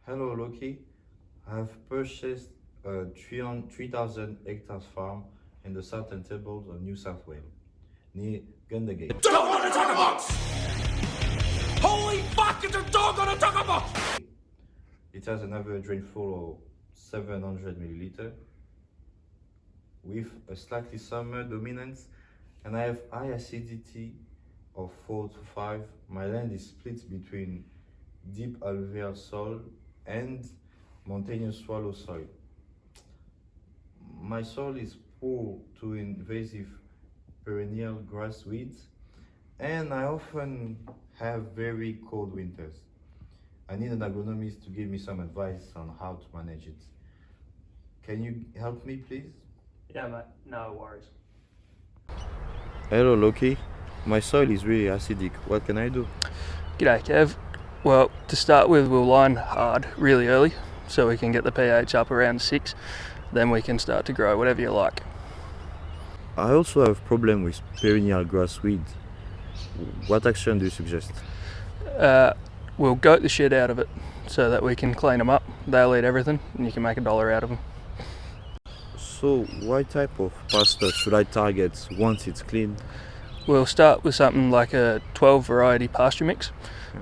Hello, Loki. I have purchased a 3,000 hectares farm in the southern tables of New South Wales, near Gundagai. Dog on a tucker box! Holy fuck, it's a dog on a tucker box! It has an average rainfall of 700 milliliter, with a slightly summer dominance, and I have high acidity of 4 to 5. My land is split between deep alluvial soil and mountainous swallow soil. My soil is poor to invasive perennial grass weeds, and I often have very cold winters. I need an agronomist to give me some advice on how to manage it. Can you help me, please? Yeah, mate, no worries. Hello, Loki. My soil is really acidic. What can I do? G'day, Kev. Well, to start with, we'll line hard really early so we can get the pH up around 6. Then we can start to grow whatever you like. I also have a problem with perennial grass weeds. What action do you suggest? We'll goat the shit out of it so that we can clean them up. They'll eat everything and you can make $1 out of them. So, what type of pasture should I target once it's clean? We'll start with something like a 12 variety pasture mix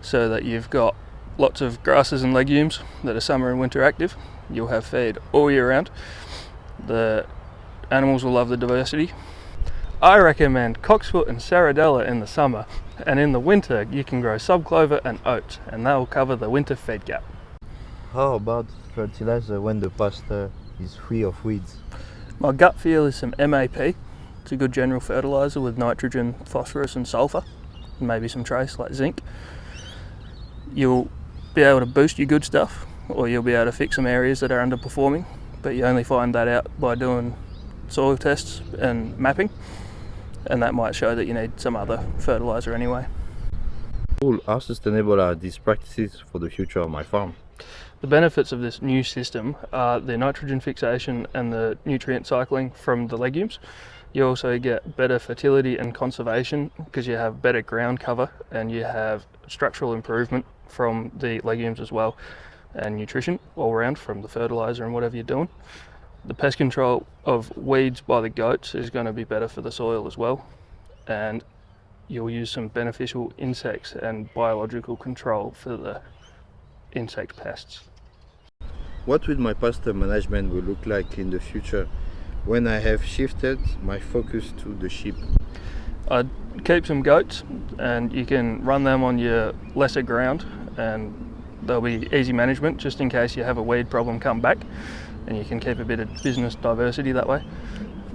so that you've got lots of grasses and legumes that are summer and winter active. You'll have feed all year round. The animals will love the diversity. I recommend cocksfoot and sarradella in the summer, and in the winter you can grow subclover and oats, and that will cover the winter feed gap. How about fertilizer when the pasture is free of weeds? My gut feel is some MAP. It's a good general fertilizer with nitrogen, phosphorus and sulphur, and maybe some trace like zinc. You'll be able to boost your good stuff, or you'll be able to fix some areas that are underperforming, but you only find that out by doing soil tests and mapping, and that might show that you need some other fertilizer anyway. Cool. How sustainable are these practices for the future of my farm? The benefits of this new system are the nitrogen fixation and the nutrient cycling from the legumes. You also get better fertility and conservation because you have better ground cover and you have structural improvement from the legumes as well, and nutrition all around from the fertilizer and whatever you're doing. The pest control of weeds by the goats is going to be better for the soil as well, and you'll use some beneficial insects and biological control for the insect pests. What will my pasture management will look like in the future when I have shifted my focus to the sheep? I'd keep some goats and you can run them on your lesser ground and they'll be easy management just in case you have a weed problem come back, and you can keep a bit of business diversity that way.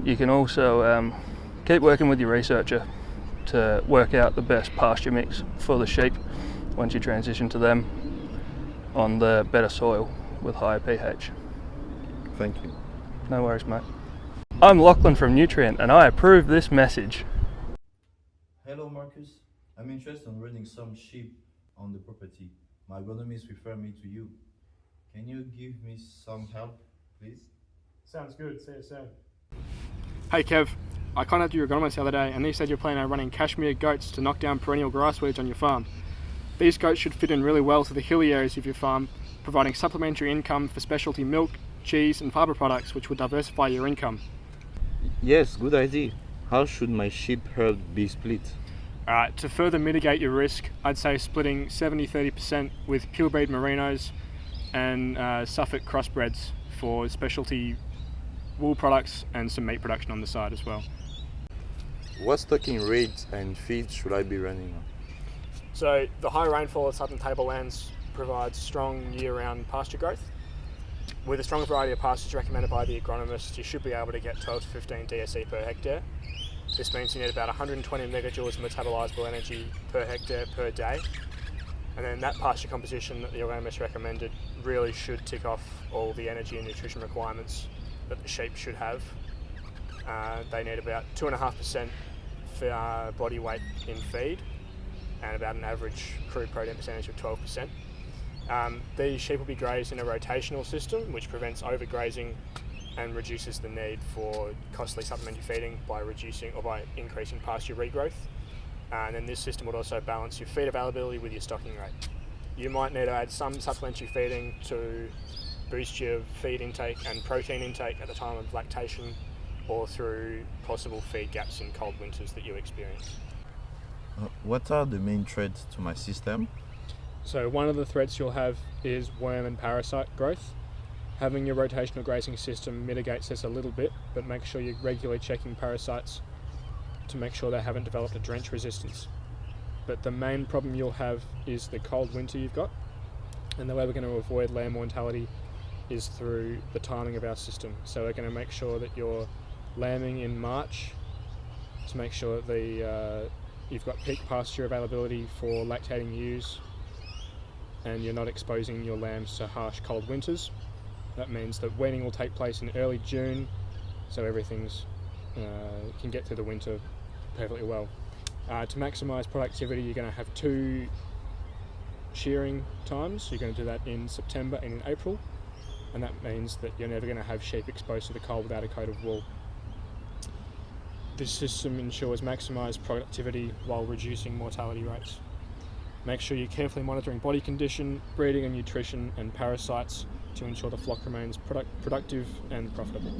You can also keep working with your researcher to work out the best pasture mix for the sheep once you transition to them on the better soil with higher pH. Thank you. No worries, mate. I'm Lachlan from Nutrient and I approve this message. Hello, Marcus. I'm interested in running some sheep on the property. My agronomist referred me to you. Can you give me some help, please? Sounds good. See you soon. Hey Kev, I contacted your agronomist the other day and he said you're planning on running cashmere goats to knock down perennial grass weeds on your farm. These goats should fit in really well to the hilly areas of your farm, providing supplementary income for specialty milk, cheese and fibre products which would diversify your income. Yes, good idea. How should my sheep herd be split? Alright, to further mitigate your risk, I'd say splitting 70-30% with purebred merinos and Suffolk crossbreds for specialty wool products and some meat production on the side as well. What stocking rates and feeds should I be running on? So the high rainfall of southern tablelands provides strong year-round pasture growth. With a strong variety of pastures recommended by the agronomist, you should be able to get 12 to 15 DSE per hectare. This means you need about 120 megajoules of metabolisable energy per hectare per day. And then that pasture composition that the agronomist recommended really should tick off all the energy and nutrition requirements that the sheep should have. They need about 2.5% body weight in feed and about an average crude protein percentage of 12%. These sheep will be grazed in a rotational system which prevents overgrazing and reduces the need for costly supplementary feeding by reducing or by increasing pasture regrowth. And then this system would also balance your feed availability with your stocking rate. you might need to add some supplementary feeding to boost your feed intake and protein intake at the time of lactation, or through possible feed gaps in cold winters that you experience. What are the main threats to my system? So one of the threats you'll have is worm and parasite growth. Having your rotational grazing system mitigates this a little bit, but make sure you're regularly checking parasites to make sure they haven't developed a drench resistance. But the main problem you'll have is the cold winter you've got, and the way we're going to avoid lamb mortality is through the timing of our system. So we're going to make sure that you're lambing in March to make sure that you've got peak pasture availability for lactating ewes, and you're not exposing your lambs to harsh cold winters. That means that weaning will take place in early June, so everything's can get through the winter perfectly well. To maximise productivity, you're going to have 2 shearing times. You're going to do that in September and in April, and that means that you're never going to have sheep exposed to the cold without a coat of wool. This system ensures maximised productivity while reducing mortality rates. Make sure you're carefully monitoring body condition, breeding and nutrition, and parasites to ensure the flock remains productive and profitable.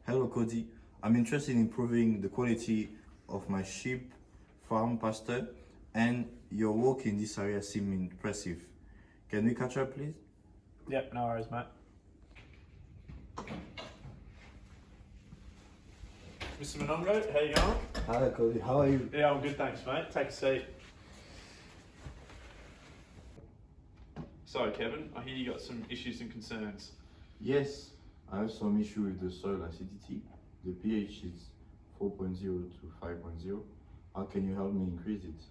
Hello Cody, I'm interested in improving the quality of my sheep farm pasture, and your work in this area seems impressive. Can we catch up please? Yep, no worries, mate. Mr. Monongo, how you going? Hi Cody, how are you? Yeah, I'm good, thanks, mate. Take a seat. So, Kevin, I hear you got some issues and concerns. Yes, I have some issue with the soil acidity. The pH is 4.0 to 5.0. How can you help me increase it?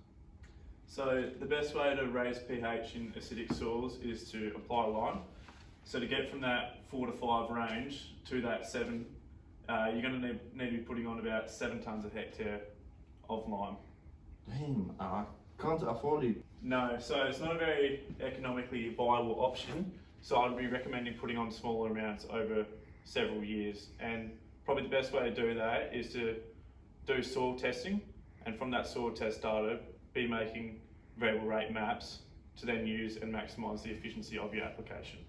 So, the best way to raise pH in acidic soils is to apply lime. So, to get from that 4 to 5 range to that 7, you're going to need to be putting on about 7 tonnes a hectare of lime. Damn, I can't afford it. No, so it's not a very economically viable option. So I'd be recommending putting on smaller amounts over several years. And probably the best way to do that is to do soil testing, and from that soil test data, be making variable rate maps to then use and maximise the efficiency of your application.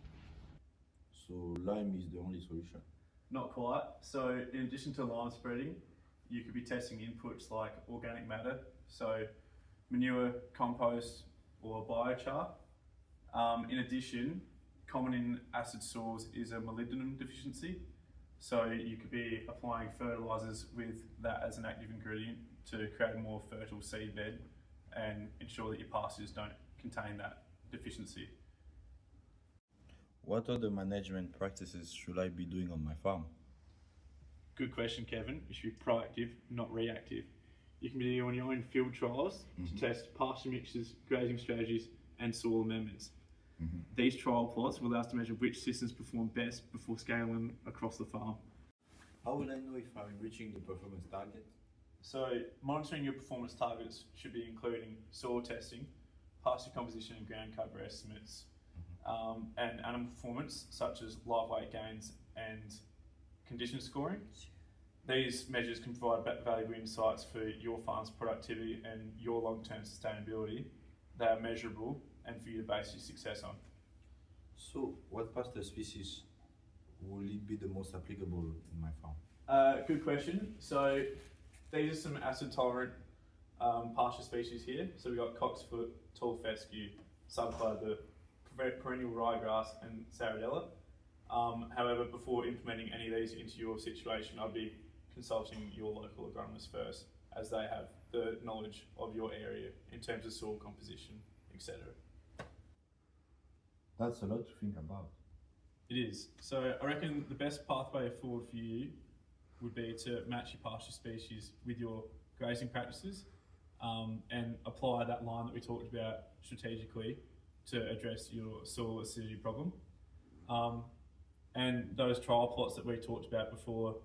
So lime is the only solution? Not quite. So in addition to lime spreading, you could be testing inputs like organic matter, so manure, compost, or biochar. In addition, common in acid soils is a molybdenum deficiency. So you could be applying fertilisers with that as an active ingredient to create a more fertile seed bed and ensure that your pastures don't contain that deficiency. What other management practices should I be doing on my farm? Good question, Kevin. You should be proactive, not reactive. You can be doing your own field trials to test pasture mixtures, grazing strategies, and soil amendments. These trial plots will allow us to measure which systems perform best before scaling them across the farm. How will I know if I'm reaching the performance target? So, monitoring your performance targets should be including soil testing, pasture composition and ground cover estimates, and animal performance such as live weight gains and condition scoring. These measures can provide valuable insights for your farm's productivity and your long-term sustainability. They are measurable and for you to base your success on. So, what pasture species will it be the most applicable in my farm? Good question. So, these are some acid-tolerant pasture species here. So we've got cocksfoot, tall fescue, subclover, perennial ryegrass, and sardella. However, before implementing any of these into your situation, I'd be consulting your local agronomist first, as they have the knowledge of your area in terms of soil composition, etc. That's a lot to think about. It is. So I reckon the best pathway forward for you would be to match your pasture species with your grazing practices, and apply that line that we talked about strategically to address your soil acidity problem. And those trial plots that we talked about before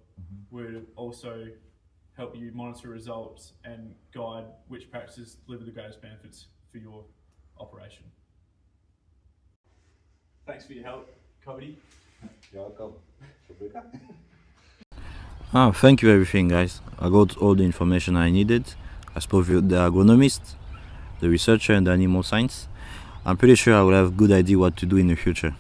would also help you monitor results and guide which practices deliver the greatest benefits for your operation. Thanks for your help, Cody. You're welcome. Thank you everything guys. I got all the information I needed. I spoke with the agronomist. the researcher and the animal science, I'm pretty sure I will have a good idea what to do in the future.